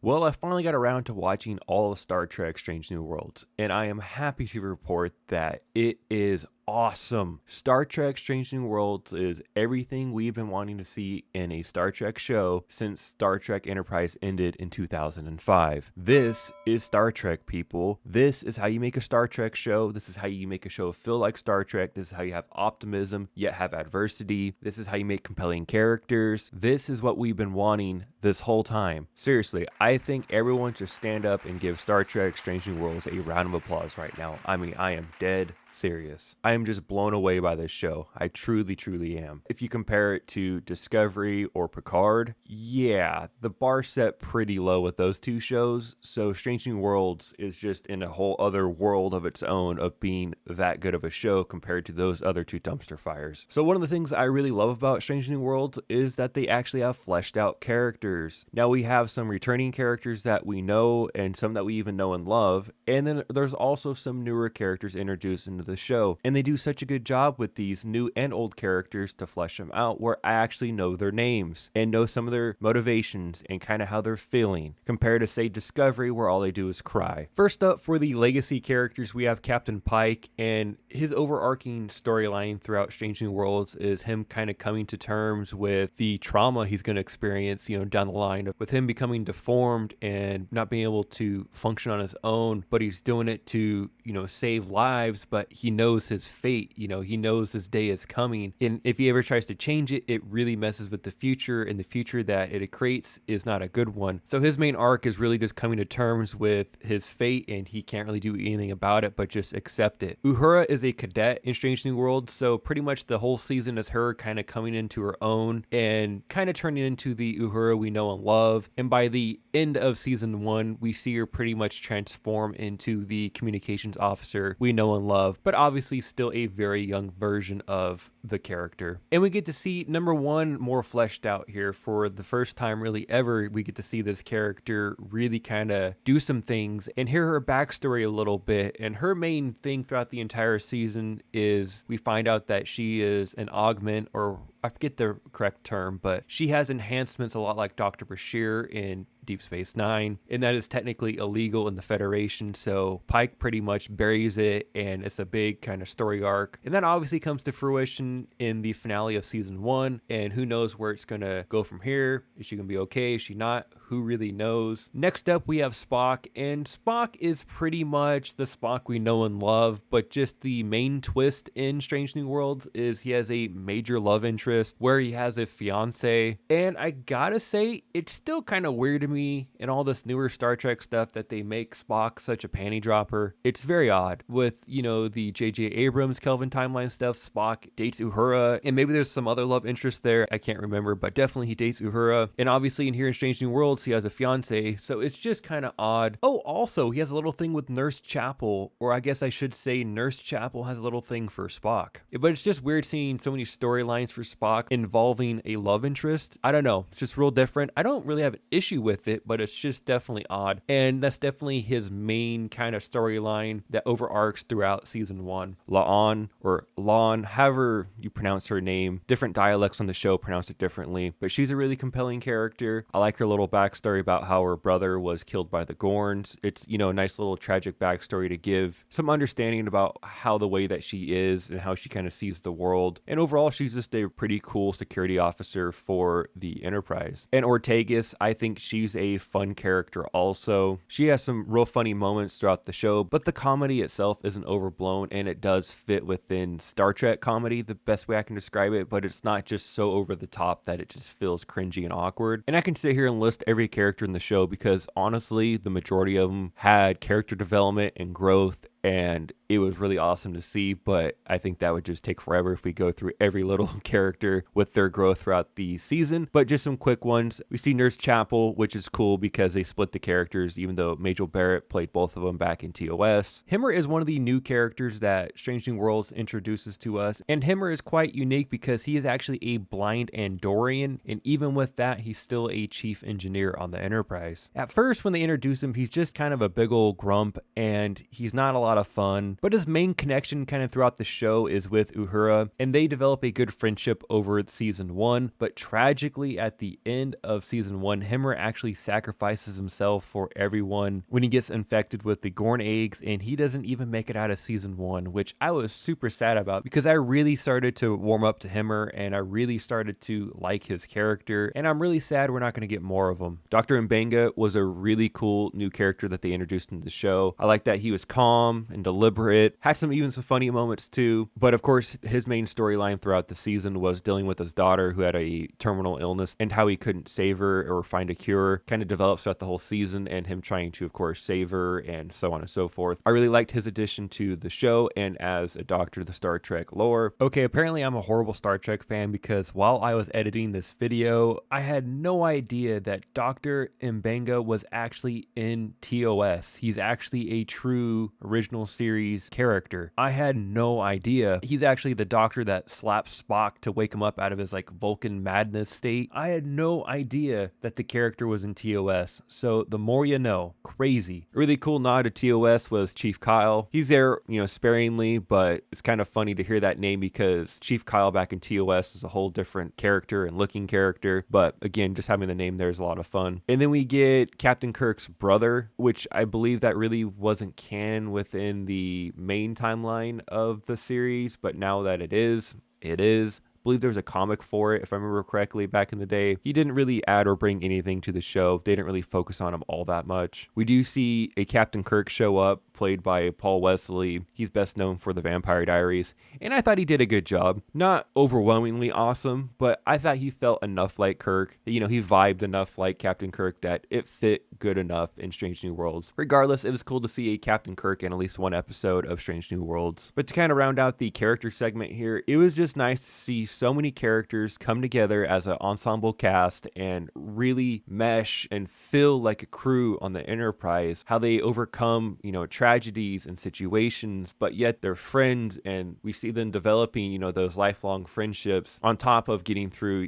Well, I finally got around to watching all of Star Trek Strange New Worlds, and I am happy to report that it is awesome. Star Trek Strange New Worlds is everything we've been wanting to see in a Star Trek show since Star Trek Enterprise ended in 2005. This is Star Trek, people. This is how you make a Star Trek show. This is how you make a show feel like Star Trek. This is how you have optimism, yet have adversity. This is how you make compelling characters. This is what we've been wanting this whole time. Seriously, I think everyone should stand up and give Star Trek Strange New Worlds a round of applause right now. I mean, I am dead serious. I am just blown away by this show. I truly, truly am. If you compare it to Discovery or Picard, yeah, the bar set pretty low with those two shows. So Strange New Worlds is just in a whole other world of its own of being that good of a show compared to those other two dumpster fires. So one of the things I really love about Strange New Worlds is that they actually have fleshed out characters. Now we have some returning characters that we know and some that we even know and love. And then there's also some newer characters introduced into the show, and they do such a good job with these new and old characters to flesh them out where I actually know their names and know some of their motivations and kind of how they're feeling compared to say Discovery where all they do is cry. First up, for the legacy characters, we have Captain Pike, and his overarching storyline throughout Strange New Worlds is him kind of coming to terms with the trauma he's going to experience, down the line, with him becoming deformed and not being able to function on his own, but he's doing it to save lives. But he knows his fate, he knows his day is coming, and if he ever tries to change it, it really messes with the future, and the future that it creates is not a good one. So his main arc is really just coming to terms with his fate, and he can't really do anything about it but just accept it. Uhura is a cadet in Strange New Worlds, so pretty much the whole season is her kind of coming into her own and kind of turning into the Uhura we know and love. And by the end of season 1, we see her pretty much transform into the communications officer we know and love, but obviously still a very young version of the character. And we get to see number 1 more fleshed out here for the first time really ever. We get to see this character really kind of do some things and hear her backstory a little bit. And her main thing throughout the entire season is we find out that she is an augment, or I forget the correct term, but she has enhancements a lot like Dr. Bashir in Deep Space Nine, and that is technically illegal in the Federation, so Pike pretty much buries it, and it's a big kind of story arc. And that obviously comes to fruition in the finale of season 1, and who knows where it's gonna go from here. Is she gonna be okay? Is she not? Who really knows? Next up, we have Spock, and Spock is pretty much the Spock we know and love, but just the main twist in Strange New Worlds is he has a major love interest where he has a fiance. And I gotta say, it's still kind of weird to me in all this newer Star Trek stuff that they make Spock such a panty dropper. It's very odd. With, the J.J. Abrams Kelvin timeline stuff, Spock dates Uhura, and maybe there's some other love interest there, I can't remember, but definitely he dates Uhura. And obviously in here in Strange New Worlds, he has a fiance, so it's just kind of odd. Oh, also, he has a little thing with Nurse Chapel, or I guess I should say Nurse Chapel has a little thing for Spock. But it's just weird seeing so many storylines for Spock involving a love interest. I don't know, it's just real different. I don't really have an issue with it, but it's just definitely odd. And that's definitely his main kind of storyline that overarcs throughout season 1. La'an, or Lon, however you pronounce her name, different dialects on the show pronounce it differently, but she's a really compelling character. I like her little backstory about how her brother was killed by the Gorns. It's, a nice little tragic backstory to give some understanding about how the way that she is and how she kind of sees the world. And overall, she's just a pretty cool security officer for the Enterprise. And Ortegas, I think she's a fun character also. She has some real funny moments throughout the show, but the comedy itself isn't overblown, and it does fit within Star Trek comedy, the best way I can describe it, but it's not just so over the top that it just feels cringy and awkward. And I can sit here and list every character in the show because honestly, the majority of them had character development and growth, and it was really awesome to see, but I think that would just take forever if we go through every little character with their growth throughout the season. But just some quick ones. We see Nurse Chapel, which is cool because they split the characters, even though Majel Barrett played both of them back in TOS. Himmer is one of the new characters that Strange New Worlds introduces to us, and Himmer is quite unique because he is actually a blind Andorian, and even with that, he's still a chief engineer on the Enterprise. At first, when they introduce him, he's just kind of a big old grump, and he's not a lot lot of fun, but his main connection kind of throughout the show is with Uhura, and they develop a good friendship over season 1, but tragically at the end of season 1, Himmer actually sacrifices himself for everyone when he gets infected with the Gorn eggs, and he doesn't even make it out of season 1, which I was super sad about because I really started to warm up to Himmer and I really started to like his character, and I'm really sad we're not going to get more of him. Dr. Mbenga was a really cool new character that they introduced in the show. I like that he was calm and deliberate, had even some funny moments too, but of course his main storyline throughout the season was dealing with his daughter who had a terminal illness and how he couldn't save her or find a cure. Kind of develops throughout the whole season, and him trying to of course save her and so on and so forth. I really liked his addition to the show and as a doctor to the Star Trek lore. Okay, apparently I'm a horrible Star Trek fan because while I was editing this video, I had no idea that Dr. Mbenga was actually in TOS. He's actually a true original series character. I had no idea. He's actually the doctor that slaps Spock to wake him up out of his like Vulcan madness state. I had no idea that the character was in TOS. So the more you know. Crazy. A really cool nod to TOS was Chief Kyle. He's there, sparingly, but it's kind of funny to hear that name because Chief Kyle back in TOS is a whole different character and looking character. But again, just having the name there is a lot of fun. And then we get Captain Kirk's brother, which I believe that really wasn't canon within the main timeline of the series, but now that it is, it is. I believe there was a comic for it, if I remember correctly, back in the day. He didn't really add or bring anything to the show. They didn't really focus on him all that much. We do see a Captain Kirk show up, played by Paul Wesley. He's best known for the Vampire Diaries, and I thought he did a good job. Not overwhelmingly awesome, but I thought he felt enough like Kirk. He vibed enough like Captain Kirk that it fit good enough in Strange New Worlds. Regardless, it was cool to see a Captain Kirk in at least one episode of Strange New Worlds. But to kind of round out the character segment here, it was just nice to see so many characters come together as an ensemble cast and really mesh and feel like a crew on the Enterprise. How they overcome, tragedies and situations, but yet they're friends, and we see them developing, those lifelong friendships on top of getting through,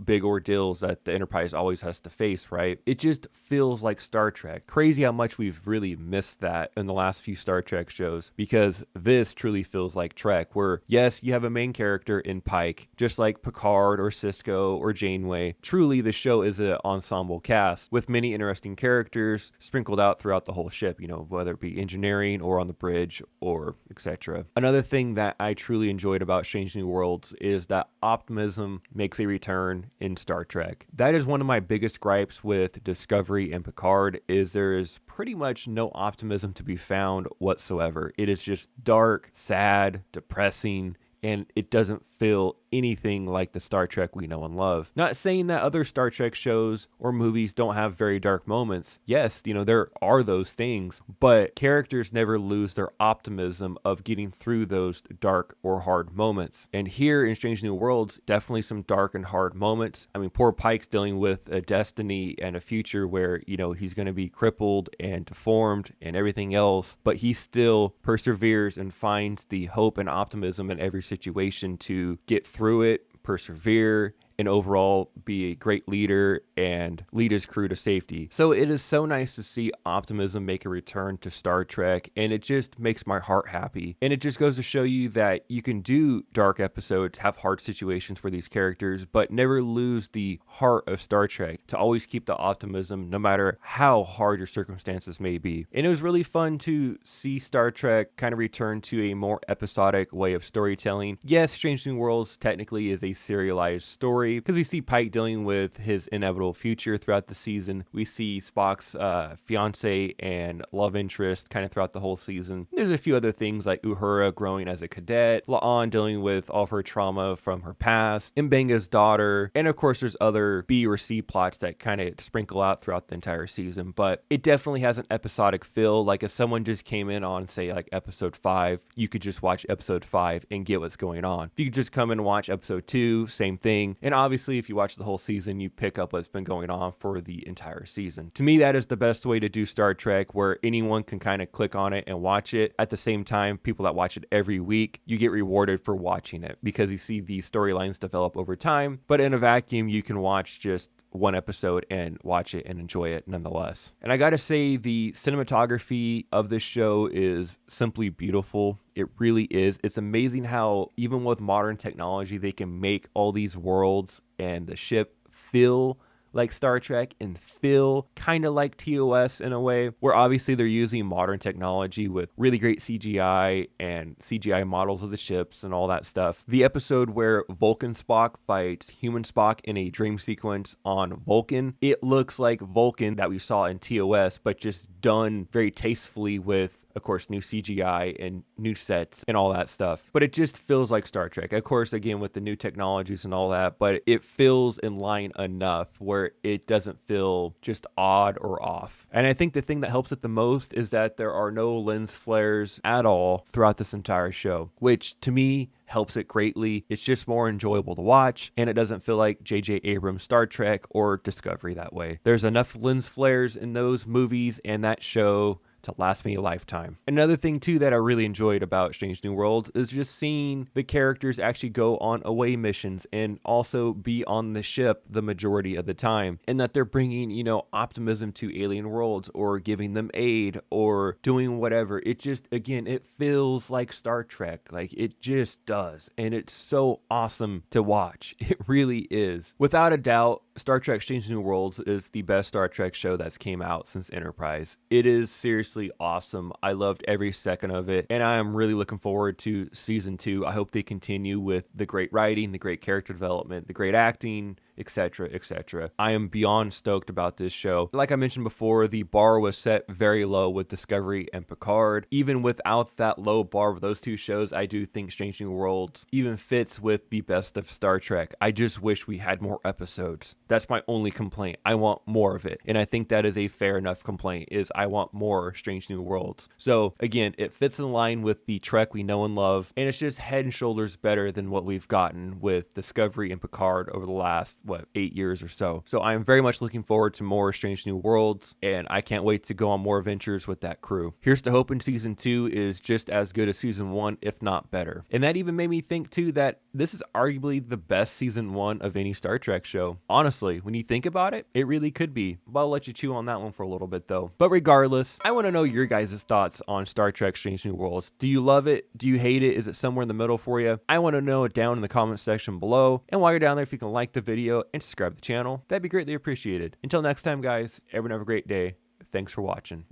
big ordeals that the Enterprise always has to face, right? It just feels like Star Trek. Crazy how much we've really missed that in the last few Star Trek shows, because this truly feels like Trek, where yes, you have a main character in Pike, just like Picard or Cisco or Janeway. Truly, the show is an ensemble cast with many interesting characters sprinkled out throughout the whole ship, whether it be engineering or on the bridge or etc. Another thing that I truly enjoyed about Strange New Worlds is that optimism makes a return in Star Trek. That is one of my biggest gripes with Discovery and Picard, is there is pretty much no optimism to be found whatsoever. It is just dark, sad, depressing, and it doesn't feel anything like the Star Trek we know and love. Not saying that other Star Trek shows or movies don't have very dark moments. Yes, there are those things, but characters never lose their optimism of getting through those dark or hard moments. And here in Strange New Worlds, definitely some dark and hard moments. I mean, poor Pike's dealing with a destiny and a future where, he's going to be crippled and deformed and everything else, but he still perseveres and finds the hope and optimism in every situation to get through it, persevere, and overall be a great leader and lead his crew to safety. So it is so nice to see optimism make a return to Star Trek, and it just makes my heart happy. And it just goes to show you that you can do dark episodes, have hard situations for these characters, but never lose the heart of Star Trek, to always keep the optimism no matter how hard your circumstances may be. And it was really fun to see Star Trek kind of return to a more episodic way of storytelling. Yes, Strange New Worlds technically is a serialized story, because we see Pike dealing with his inevitable future throughout the season. We see Spock's fiance and love interest kind of throughout the whole season. There's a few other things like Uhura growing as a cadet, La'an dealing with all of her trauma from her past, Mbenga's daughter, and of course there's other B or C plots that kind of sprinkle out throughout the entire season. But it definitely has an episodic feel. Like if someone just came in on, say, like episode 5, you could just watch episode 5 and get what's going on. If you could just come and watch episode 2, same thing. And obviously, if you watch the whole season, you pick up what's been going on for the entire season. To me, that is the best way to do Star Trek, where anyone can kind of click on it and watch it. At the same time, people that watch it every week, you get rewarded for watching it because you see these storylines develop over time. But in a vacuum, you can watch just one episode and watch it and enjoy it nonetheless. And I gotta say, the cinematography of this show is simply beautiful. It really is. It's amazing how even with modern technology, they can make all these worlds and the ship feel like Star Trek and feel kind of like TOS in a way, where obviously they're using modern technology with really great CGI and CGI models of the ships and all that stuff. The episode where Vulcan Spock fights human Spock in a dream sequence on Vulcan, it looks like Vulcan that we saw in TOS, but just done very tastefully with, of course, new CGI and new sets and all that stuff. But it just feels like Star Trek. Of course, again, with the new technologies and all that, but it feels in line enough where it doesn't feel just odd or off. And I think the thing that helps it the most is that there are no lens flares at all throughout this entire show, which to me helps it greatly. It's just more enjoyable to watch, and it doesn't feel like J.J. Abrams' Star Trek or Discovery that way. There's enough lens flares in those movies and that show to last me a lifetime. Another thing too that I really enjoyed about Strange New Worlds is just seeing the characters actually go on away missions and also be on the ship the majority of the time, and that they're bringing, optimism to alien worlds or giving them aid or doing whatever. It just, again, it feels like Star Trek. Like it just does. And it's so awesome to watch. It really is. Without a doubt, Star Trek Strange New Worlds is the best Star Trek show that's came out since Enterprise. It is seriously awesome. I loved every second of it, and I am really looking forward to season 2. I hope they continue with the great writing, the great character development, the great acting, etc., etc. I am beyond stoked about this show. Like I mentioned before, the bar was set very low with Discovery and Picard. Even without that low bar of those two shows, I do think Strange New Worlds even fits with the best of Star Trek. I just wish we had more episodes. That's my only complaint. I want more of it. And I think that is a fair enough complaint, is I want more Strange New Worlds. So again, it fits in line with the Trek we know and love, and it's just head and shoulders better than what we've gotten with Discovery and Picard over the last 8 years or so. So I am very much looking forward to more Strange New Worlds, and I can't wait to go on more adventures with that crew. Here's to hoping season 2 is just as good as season 1, if not better. And that even made me think too that this is arguably the best season 1 of any Star Trek show. Honestly, when you think about it, it really could be. But I'll let you chew on that one for a little bit though. But regardless, I want to know your guys' thoughts on Star Trek Strange New Worlds. Do you love it? Do you hate it? Is it somewhere in the middle for you? I want to know it down in the comment section below. And while you're down there, if you can like the video and subscribe to the channel, that'd be greatly appreciated. Until next time, guys, everyone have a great day. Thanks for watching.